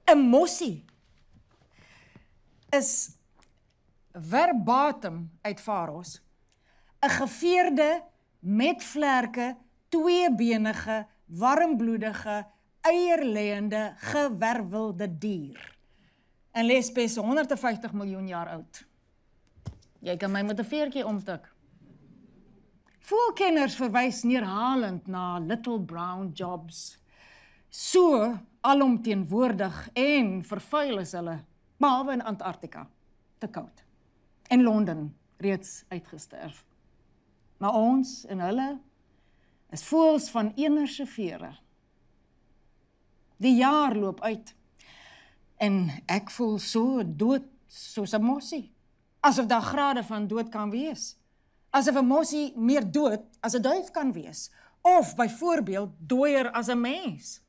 'n mossie is verbatim uit Faros 'n geveerde, met vlerke, tweebenige, warmbloedige, eierleende, gewervelde dier. En Lesbos 150 miljoen jaar oud. Jy kan my met 'n veertjie omtik. Voëlkenners verwys neerhalend na little brown jobs. So alomteenwoordig en vervuil is hulle, behalwe in Antarktika, te koud. En Londen reeds uitgesterf. Maar ons en hulle is voëls van enerse vere. Die jaar loop uit en ek voel so dood soos 'n mossie. Asof daar grade van dood kan wees. Asof 'n mossie meer dood as 'n duif kan wees. Of byvoorbeeld dooier as 'n mens.